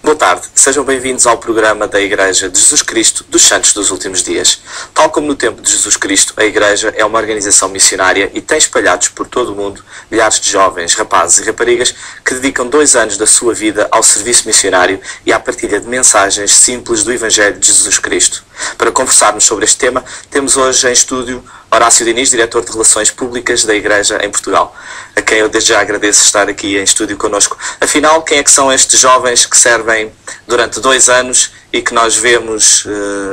Boa tarde, sejam bem-vindos ao programa da Igreja de Jesus Cristo dos Santos dos Últimos Dias. Tal como no tempo de Jesus Cristo, a Igreja é uma organização missionária e tem espalhados por todo o mundo milhares de jovens, rapazes e raparigas que dedicam 2 anos da sua vida ao serviço missionário e à partilha de mensagens simples do Evangelho de Jesus Cristo. Para conversarmos sobre este tema, temos hoje em estúdio Horácio Diniz, diretor de Relações Públicas da Igreja em Portugal, a quem eu desde já agradeço estar aqui em estúdio connosco. Afinal, quem é que são estes jovens que servem durante 2 anos e que nós vemos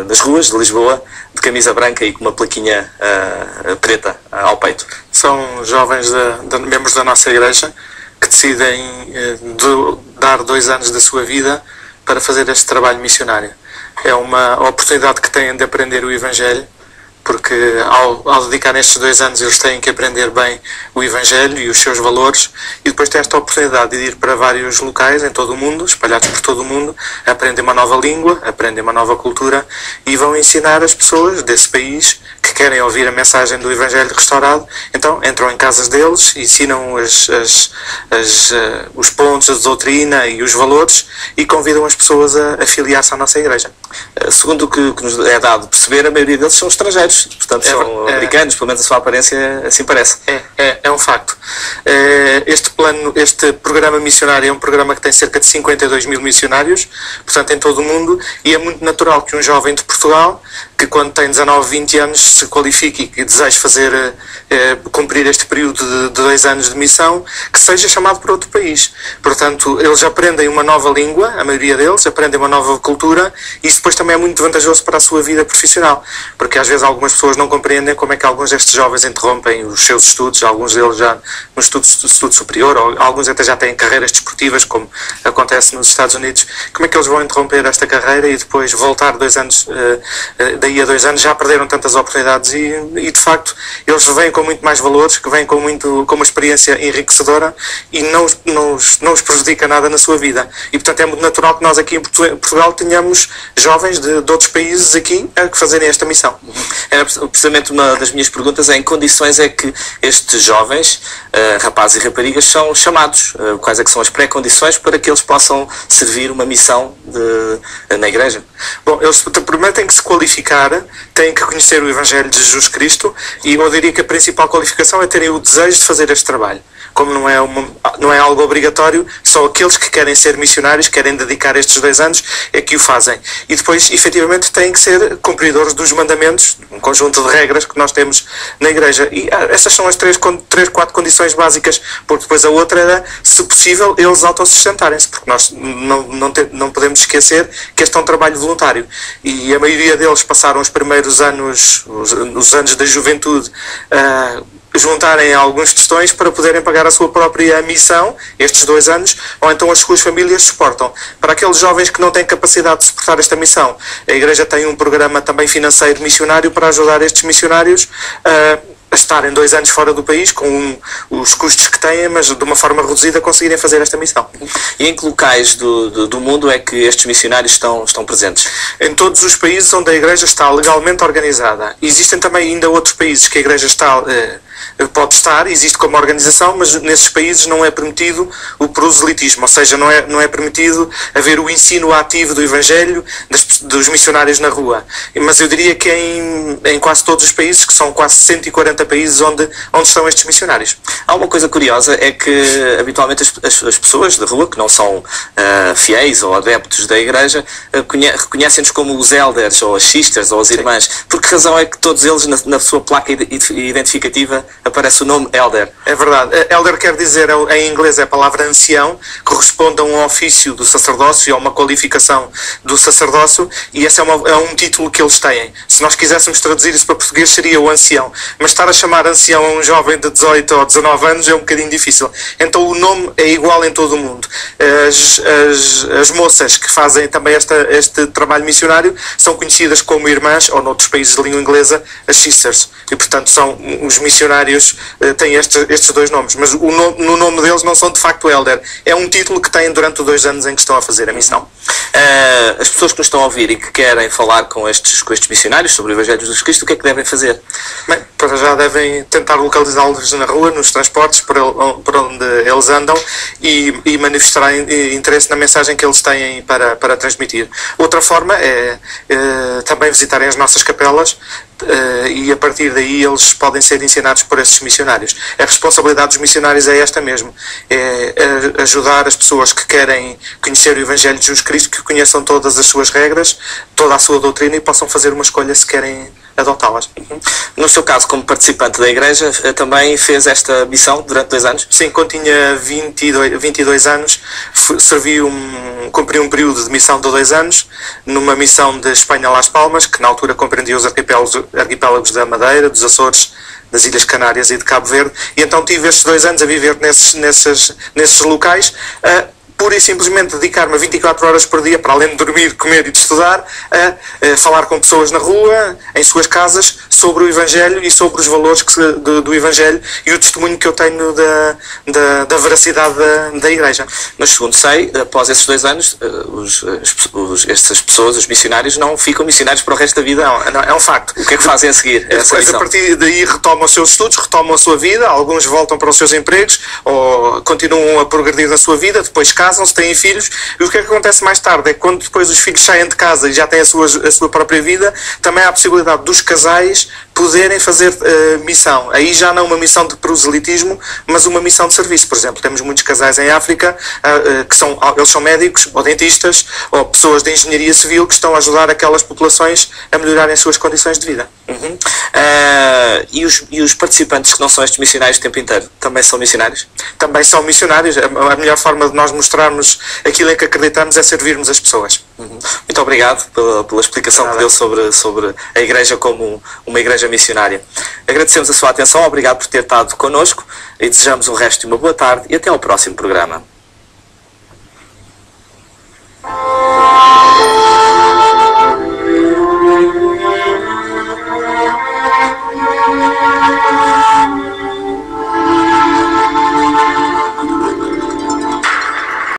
nas ruas de Lisboa de camisa branca e com uma plaquinha preta ao peito? São jovens membros da nossa Igreja que decidem dar 2 anos da sua vida para fazer este trabalho missionário. É uma oportunidade que têm de aprender o Evangelho, porque ao dedicar estes 2 anos eles têm que aprender bem o Evangelho e os seus valores, e depois têm esta oportunidade de ir para vários locais em todo o mundo, espalhados por todo o mundo, aprendem uma nova língua, aprendem uma nova cultura e vão ensinar as pessoas desse país que querem ouvir a mensagem do Evangelho restaurado. Então entram em casas deles, ensinam os pontos, a doutrina e os valores e convidam as pessoas a filiar-se à nossa Igreja. Segundo o que nos é dado perceber, a maioria deles são estrangeiros, portanto são americanos, pelo menos a sua aparência assim parece. É um facto. Este programa missionário é um programa que tem cerca de 52 mil missionários, portanto em todo o mundo, e é muito natural que um jovem de Portugal, que quando tem 19, 20 anos se qualifique e que deseje cumprir este período de 2 anos de missão, que seja chamado para outro país. Portanto, eles aprendem uma nova língua, a maioria deles, aprendem uma nova cultura, e isso depois também é muito vantajoso para a sua vida profissional, porque às vezes algumas pessoas não compreendem como é que alguns destes jovens interrompem os seus estudos, alguns deles já no estudo superior, ou alguns até já têm carreiras desportivas, como acontece nos Estados Unidos. Como é que eles vão interromper esta carreira e depois voltar 2 anos, daí a 2 anos já perderam tantas oportunidades e de facto eles vêm com muito mais valores, que vêm com uma experiência enriquecedora e não os prejudica nada na sua vida. E portanto é muito natural que nós aqui em Portugal tenhamos jovens de outros países aqui a fazerem esta missão. Era precisamente uma das minhas perguntas: em que condições é que estes jovens, rapazes e raparigas, são chamados? Quais é que são as pré-condições para que eles possam servir uma missão na Igreja? Bom, eles primeiro têm que se qualificar, têm que conhecer o Evangelho de Jesus Cristo, e eu diria que a principal qualificação é terem o desejo de fazer este trabalho. Como não é algo obrigatório, só aqueles que querem ser missionários, querem dedicar estes 2 anos, é que o fazem. E depois, efetivamente, têm que ser cumpridores dos mandamentos, um conjunto de regras que nós temos na Igreja. E essas são as 4 condições básicas, porque depois a outra era, se possível, eles autossustentarem-se, porque nós não podemos esquecer que este é um trabalho voluntário. E a maioria deles passaram os primeiros anos, os anos da juventude, juntarem alguns tostões para poderem pagar a sua própria missão, estes 2 anos, ou então as suas famílias suportam. Para aqueles jovens que não têm capacidade de suportar esta missão, a Igreja tem um programa também financeiro missionário para ajudar estes missionários a estarem 2 anos fora do país, com os custos que têm, mas de uma forma reduzida conseguirem fazer esta missão. E em que locais do mundo é que estes missionários estão presentes? Em todos os países onde a Igreja está legalmente organizada. Existem também ainda outros países que a Igreja pode estar, existe como organização, mas nesses países não é permitido o proselitismo, ou seja, não é permitido haver o ensino ativo do Evangelho dos missionários na rua. Mas eu diria que em quase todos os países, que são quase 140 países onde estão estes missionários. Há uma coisa curiosa, é que habitualmente as pessoas da rua, que não são fiéis ou adeptos da Igreja, reconhecem-nos como os elders, ou as sisters, ou as irmãs. Sim. Por que razão é que todos eles, na sua placa identificativa, aparece o nome elder? É verdade. Elder quer dizer, em inglês é a palavra ancião, corresponde a um ofício do sacerdócio, a uma qualificação do sacerdócio, e esse é um título que eles têm. Se nós quiséssemos traduzir isso para português, seria o ancião. Mas estar a chamar ancião a um jovem de 18 ou 19 anos é um bocadinho difícil. Então o nome é igual em todo o mundo. As moças que fazem também este trabalho missionário são conhecidas como irmãs, ou noutros países de língua inglesa, as sisters. E portanto são os missionários missionários têm estes dois nomes, mas no nome deles não são de facto elder. É um título que têm durante os 2 anos em que estão a fazer a missão. As pessoas que nos estão a ouvir e que querem falar com estes missionários sobre o Evangelho de Jesus Cristo, o que é que devem fazer? Bem, para já devem tentar localizá-los na rua, nos transportes, por onde eles andam e manifestar interesse na mensagem que eles têm para transmitir. Outra forma é também visitarem as nossas capelas e a partir daí eles podem ser ensinados por esses missionários. A responsabilidade dos missionários é esta mesmo, é ajudar as pessoas que querem conhecer o Evangelho de Jesus Cristo, que conheçam todas as suas regras, toda a sua doutrina e possam fazer uma escolha se querem adotá-las. No seu caso, como participante da Igreja, também fez esta missão durante 2 anos? Sim, quando tinha 22 anos, cumpri um período de missão de 2 anos, numa missão de Espanha a Las Palmas, que na altura compreendia os arquipélagos da Madeira, dos Açores, das Ilhas Canárias e de Cabo Verde, e então tive estes 2 anos a viver nesses locais, pura e simplesmente dedicar-me 24 horas por dia, para além de dormir, comer e de estudar, a falar com pessoas na rua, em suas casas, sobre o Evangelho e sobre os valores do Evangelho e o testemunho que eu tenho da veracidade da Igreja. Mas, segundo sei, após esses 2 anos, estas pessoas, os missionários, não ficam missionários para o resto da vida. Não, é um facto. O que é que fazem a seguir? Depois, a partir daí, retomam os seus estudos, retomam a sua vida, alguns voltam para os seus empregos ou continuam a progredir na sua vida, depois casam-se, têm filhos, e o que é que acontece mais tarde é que quando depois os filhos saem de casa e já têm a sua própria vida, também há a possibilidade dos casais poderem fazer missão. Aí já não uma missão de proselitismo, mas uma missão de serviço. Por exemplo, temos muitos casais em África eles são médicos ou dentistas ou pessoas de engenharia civil que estão a ajudar aquelas populações a melhorarem as suas condições de vida. E os participantes que não são estes missionários o tempo inteiro, também são missionários? Também são missionários. A melhor forma de nós mostrarmos aquilo em que acreditamos é servirmos as pessoas. Muito obrigado pela explicação que deu sobre a Igreja como uma Igreja missionária. Agradecemos a sua atenção, obrigado por ter estado connosco e desejamos o resto de uma boa tarde e até ao próximo programa.